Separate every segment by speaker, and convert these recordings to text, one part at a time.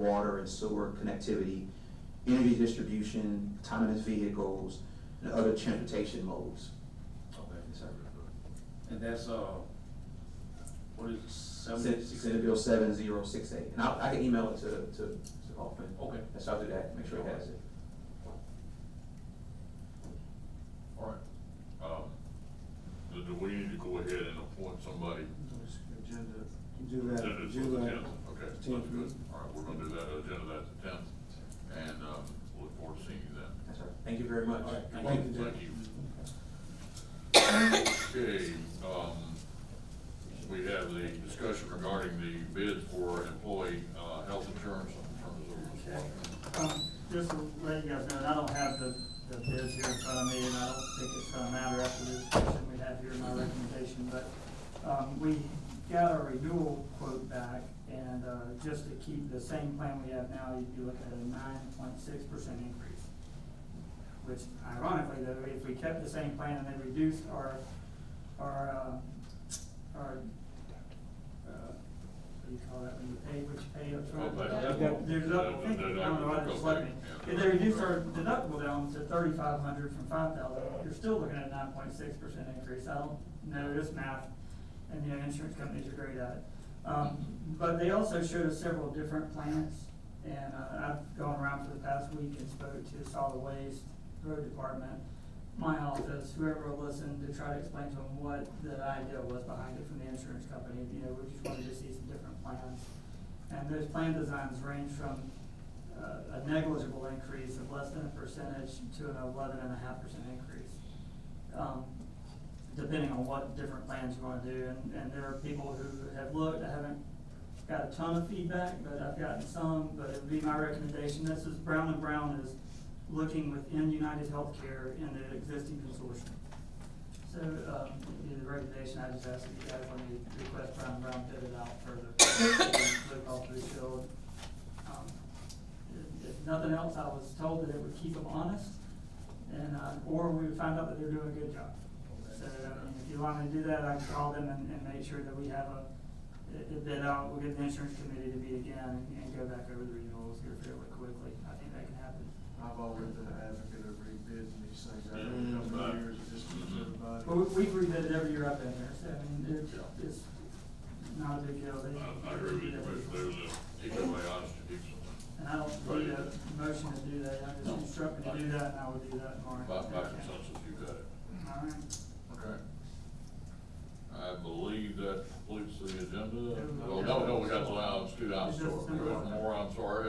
Speaker 1: water and sewer connectivity, energy distribution, autonomous vehicles, and other transportation modes.
Speaker 2: Okay.
Speaker 1: Yes, sir.
Speaker 2: And that's, what is it,
Speaker 1: Senate Bill 7068, and I can email it to Hoffman.
Speaker 2: Okay.
Speaker 1: Let's I'll do that, make sure he has it.
Speaker 3: All right. Do we need to go ahead and appoint somebody?
Speaker 4: Agenda, do that,
Speaker 3: Agenda
Speaker 4: do
Speaker 3: for the
Speaker 4: that.
Speaker 3: 10th. Okay, that's
Speaker 4: 10th.
Speaker 3: good. All right, we're gonna do that, agenda that the 10th, and, look forward to seeing you then.
Speaker 1: Yes, sir. Thank you very much.
Speaker 2: All right.
Speaker 4: Thank you.
Speaker 3: Thank you. Okay, we have the discussion regarding the bids for employee, health insurance. I'll turn this over to Mr. Washington.
Speaker 5: Just to let you guys know, and I don't have the bids here in front of me, and I don't think it's gonna matter after the discussion we have here in my recommendation, but, we got our renewal quote back, and, just to keep the same plan we have now, you'd be looking at a 9.6% increase. Which ironically, though, if we kept the same plan and then reduced our, what do you call that, when you pay, what you pay up front?
Speaker 3: Deductible.
Speaker 5: There's up, thank you, I don't know why they just let me. If they reduce our deductible down to 3,500 from 5,000, you're still looking at a 9.6% increase. I don't know this math, and you know, insurance companies are great at it. But they also showed us several different plans, and I've gone around for the past week and spoke to solid waste, road department, my office, whoever will listen, to try to explain to them what the idea was behind it from the insurance company. You know, we just wanted to see some different plans. And those plan designs range from a negligible increase of less than a percentage to an 11.5% increase, depending on what different plans you want to do. And there are people who have looked. I haven't got a ton of feedback, but I've gotten some. But it would be my recommendation. This is Brown & Brown is looking within United Healthcare in the existing consortium. So, the recommendation, I just asked if you guys want me to request Brown & Brown bid it out further. Blue Cross Blue Shield. If nothing else, I was told that it would keep them honest, and, or we would find out that they're doing a good job. So, if you want me to do that, I can call them and make sure that we have a bid out. We'll get the insurance committee to meet again and go back over the renewals here fairly quickly. I think that can happen.
Speaker 4: I've always been an advocate of rebidding these things. I've been a couple of years, it just keeps everybody.
Speaker 5: Well, we've rebid it every year I've been here, so I mean, it's not a big deal.
Speaker 3: I agree with you, Commissioner, there's keep everybody honest, to keep something.
Speaker 5: And I don't need a motion to do that, I just instruct me to do that, and I will do that tomorrow.
Speaker 3: By consensus, you got it.
Speaker 5: All right.
Speaker 3: Okay. I believe that completes the agenda. Oh, no, we got the lounge, two down,
Speaker 5: It's just number
Speaker 3: Commissioner
Speaker 5: one.
Speaker 3: Moore, I'm sorry,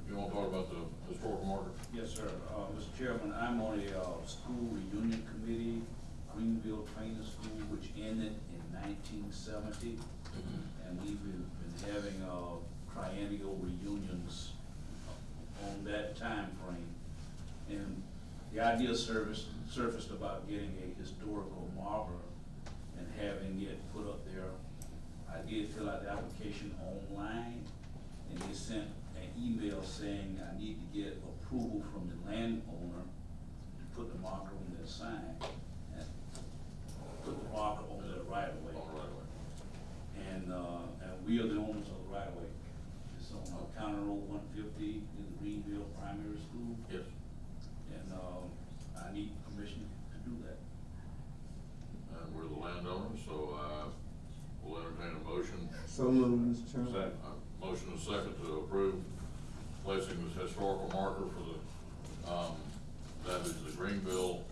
Speaker 3: you wanna talk about the historical marker?
Speaker 2: Yes, sir. Mr. Chairman, I'm on a, school reunion committee, Greenville Training School, which ended in 1970. And we've been having, triennial reunions on that time frame. And the idea surfaced about getting a historical marker and having it put up there. I did fill out the application online, and they sent an email saying I need to get approval from the landowner to put the marker on their sign, and put the marker on their right of way.
Speaker 3: All right, away.
Speaker 2: And we are the owners of the right of way. It's on County Road 150 in the Greenville Primary School.
Speaker 3: Yes.
Speaker 2: And, I need permission to do that.
Speaker 3: And we're the landowner, so, we'll entertain a motion.
Speaker 4: So moved, Mr. Chairman.
Speaker 3: Second. Motion and second to approve placing this historical marker for the, that is the Greenville,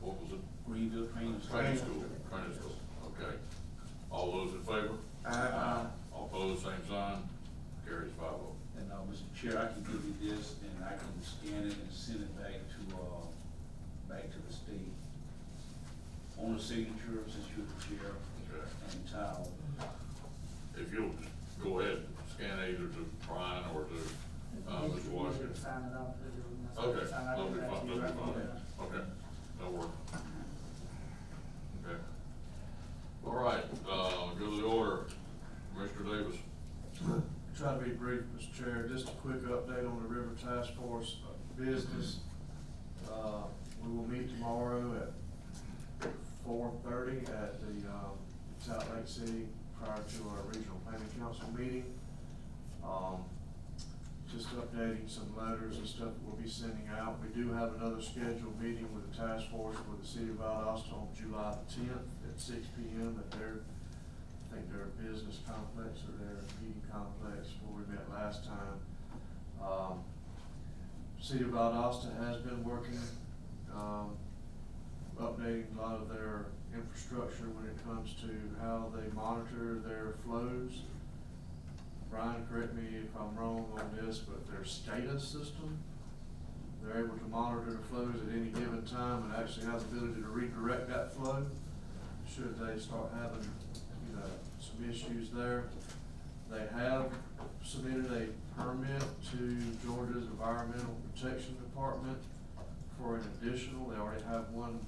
Speaker 3: what was it?
Speaker 2: Greenville Training School.
Speaker 3: Training School, okay. All those in favor?
Speaker 4: Aye.
Speaker 3: All opposed, same sign, carries 5-0.
Speaker 2: And, Mr. Chair, I can give you this, and I can scan it and send it back to the state. On the signature, since you're the chair,
Speaker 3: Okay.
Speaker 2: and Tal.
Speaker 3: If you'll just go ahead, scan either to Brian or to, Mr. Washington.
Speaker 5: Sign it out.
Speaker 3: Okay,
Speaker 5: Sign
Speaker 3: that'll
Speaker 5: it
Speaker 3: be
Speaker 5: back
Speaker 3: fine,
Speaker 5: to you
Speaker 3: that'll be
Speaker 5: right
Speaker 3: fine.
Speaker 5: now.
Speaker 3: Okay, that'll work. Okay. All right, go to the order. Commissioner Davis.
Speaker 4: Try to be brief, Mr. Chair. Just a quick update on the River Task Force business. We will meet tomorrow at 4:30 at the, South Lake City prior to our regional planning council meeting. just updating some letters and stuff that we'll be sending out. We do have another scheduled meeting with the task force with the city of Valdosta on July the 10th at 6 p.m. at their, I think their business complex or their meeting complex where we met last time. City of Valdosta has been working, updating a lot of their infrastructure when it comes to how they monitor their flows. Brian, correct me if I'm wrong on this, but their SCADA system, they're able to monitor the flows at any given time and actually have the ability to redirect that flow should they start having, some issues there. They have submitted a permit to Georgia's Environmental Protection Department for an additional, they already have 1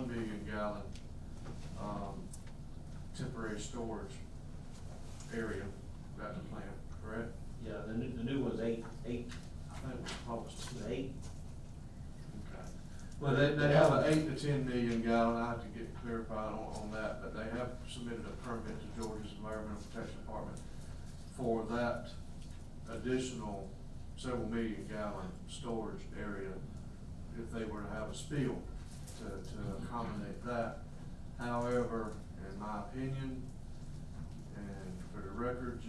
Speaker 4: million gallon, temporary storage area at the plant, correct?
Speaker 6: Yeah, the new one's eight.
Speaker 4: I think it was published.
Speaker 6: Eight.
Speaker 4: Okay. Well, they have an 8 to 10 million gallon, I have to get clarified on that, but they have submitted a permit to Georgia's Environmental Protection Department for that additional several million gallon storage area if they were to have a spill to accommodate that. However, in my opinion, and for the record,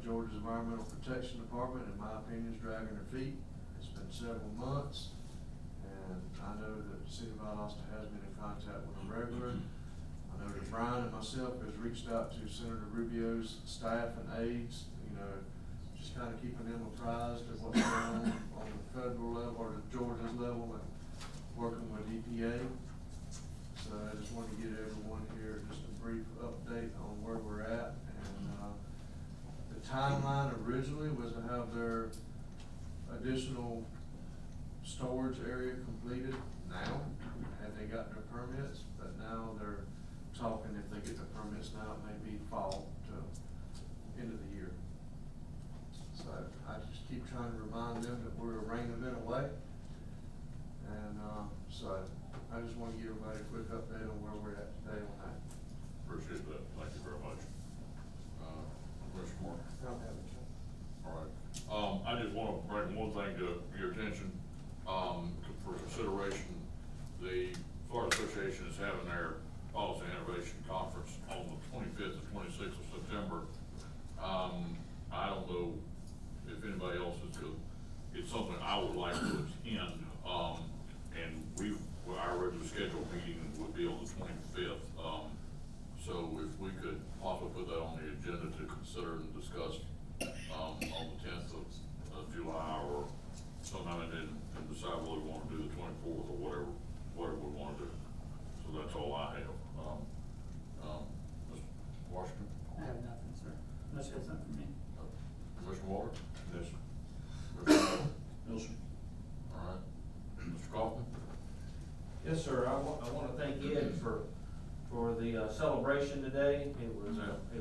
Speaker 4: Georgia's Environmental Protection Department, in my opinion, is dragging their feet. It's been several months, and I know that the city of Valdosta has been in contact with them regularly. I know that Brian and myself has reached out to Senator Rubio's staff and aides, just kind of keeping them apprised of what's going on the federal level or the Georgia's level and working with EPA. So I just wanted to get everyone here just a brief update on where we're at. And the timeline originally was to have their additional storage area completed now, had they gotten their permits, but now they're talking if they get their permits now, it may be fall to end of the year. So I just keep trying to remind them that we're a rain event away. And so I just want to give everybody a quick update on where we're at today on that.
Speaker 3: Appreciate that, thank you very much. Commissioner Moore?
Speaker 4: I don't have it.
Speaker 3: All right, I just want to bring one thing to your attention, for consideration. The Florida Association is having their Policy Innovation Conference on the 25th and 26th of September. I don't know if anybody else is good. It's something I would like to attend, and our regular scheduled meeting would be on the 25th. So if we could possibly put that on the agenda to consider and discuss, on the 10th of July or sometime, and decide whether we want to do the 24th or whatever we want to do. So that's all I have. Mr. Washington?
Speaker 5: I have nothing, sir, unless you have something for me.
Speaker 3: Commissioner Water?
Speaker 2: Yes, sir.
Speaker 3: Commissioner Moore?
Speaker 2: No, sir.
Speaker 3: All right. Mr. Kaufman?
Speaker 6: Yes, sir, I want to thank Ed for the celebration today. It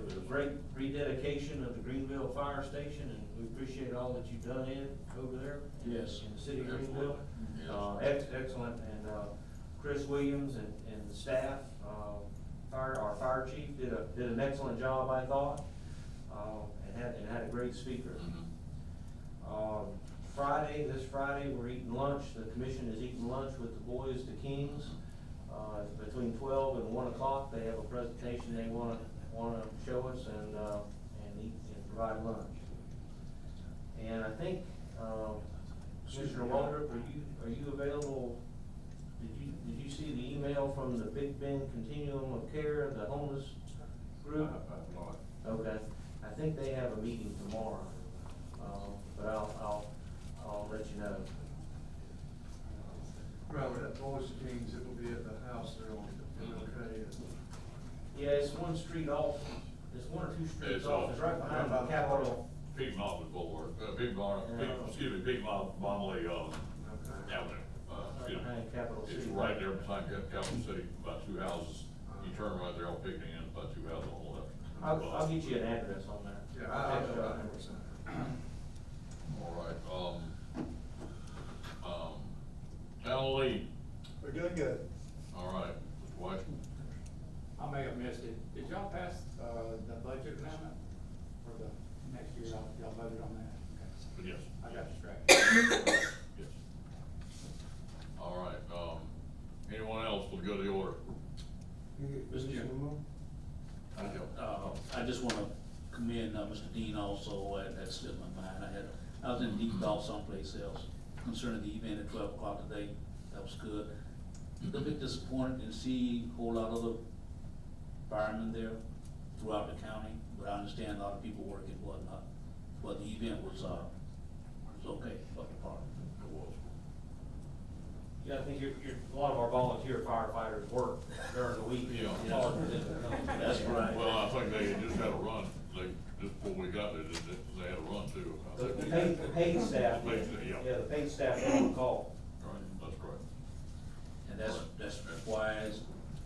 Speaker 6: was a great rededication of the Greenville Fire Station, and we appreciate all that you've done, Ed, over there.
Speaker 2: Yes.
Speaker 6: In the city of Greenville.
Speaker 3: Yes.
Speaker 6: Excellent, and Chris Williams and the staff, our fire chief did an excellent job, I thought, and had a great speaker. This Friday, we're eating lunch. The commission is eating lunch with the boys, the Kings. Between 12 and 1 o'clock, they have a presentation they want to show us and eat and provide lunch. And I think, Commissioner Waldrop, are you available? Did you see the email from the Big Bend Continuum of Care, the homeless group? Okay, I think they have a meeting tomorrow, but I'll let you know.
Speaker 4: Well, with that Boys and Kings, it will be at the house there on MLK.
Speaker 6: Yeah, it's one street off, it's one or two streets
Speaker 3: It's
Speaker 6: off, it's right behind the Capitol.
Speaker 3: Piedmont Boulevard, Piedmont, Piedmont Avenue, excuse me.
Speaker 6: Behind Capitol City.
Speaker 3: It's right there behind Capital City, about 2 houses. You turn right there on Picnic Inn, about 2 houses on the left.
Speaker 6: I'll get you an address on that.
Speaker 4: Yeah, I know.
Speaker 3: All right, Alan Lee,
Speaker 7: We're doing good.
Speaker 3: all right, Mr. Washington.
Speaker 7: I may have missed it. Did y'all pass, the budget amendment for the next year? Y'all voted on that? Okay.
Speaker 3: Yes.
Speaker 7: I got you.
Speaker 2: mind. I was in deep thought someplace else concerning the event at 12 o'clock today. That was good. A little bit disappointed to see a whole lot of other firemen there throughout the county, but I understand a lot of people working and whatnot. But the event was okay, but the part.
Speaker 3: It was.
Speaker 6: Yeah, I think a lot of our volunteer firefighters work during the week.
Speaker 3: Yeah.
Speaker 6: It's hard for them to come.
Speaker 2: That's right.
Speaker 3: Well, I think they just had a run, just before we got there, they had a run too. I
Speaker 6: The
Speaker 3: think.
Speaker 6: paid staff,
Speaker 3: The paid staff, yeah.
Speaker 6: yeah, the paid staff are on call.
Speaker 3: Right, that's correct.
Speaker 2: And that's why it's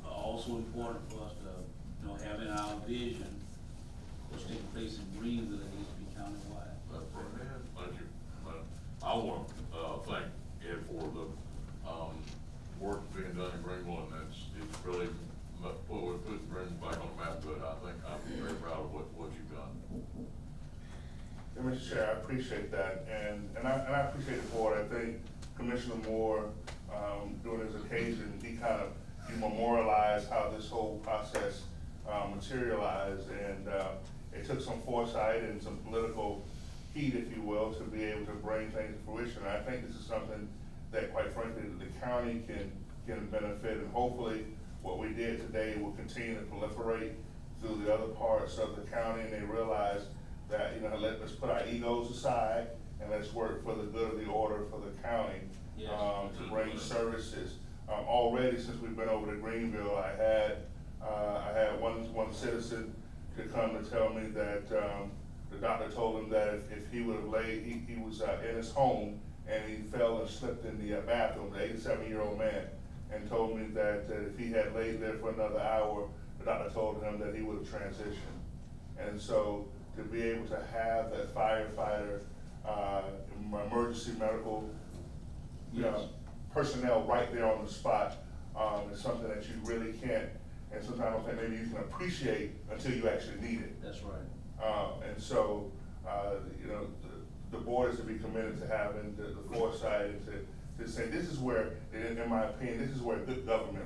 Speaker 2: also important for us to, having our vision, what's taking place in Greenville, it needs to be countywide.
Speaker 3: That's right. Thank you. I want to thank Ed for the, work being done in Greenville, and it's really, put Greenville back on the map, but I think I'm very proud of what you've done.
Speaker 8: Yeah, Mr. Chair, I appreciate that, and I appreciate the board. I think Commissioner Moore, during his occasion, he memorialized how this whole process materialized, and it took some foresight and some political heat, if you will, to be able to bring things to fruition. And I think this is something that, quite frankly, the county can benefit, and hopefully what we did today will continue to proliferate through the other parts of the county, and they realize that, let's put our egos aside and let's work for the good of the order for the county.
Speaker 2: Yes.
Speaker 8: To bring services. Already, since we've been over to Greenville, I had one citizen to come to tell me that, the doctor told him that if he would have laid, he was in his home and he fell and slipped in the bathroom, the 87-year-old man, and told me that if he had laid there for another hour, the doctor told him that he would have transitioned. And so to be able to have that firefighter, emergency medical,
Speaker 2: Yes.
Speaker 8: personnel right there on the spot, is something that you really can't, and sometimes I don't think maybe you can appreciate until you actually need it.
Speaker 2: That's right.
Speaker 8: And so, the board is to be committed to having the foresight and to say, this is where, in my opinion, this is where good government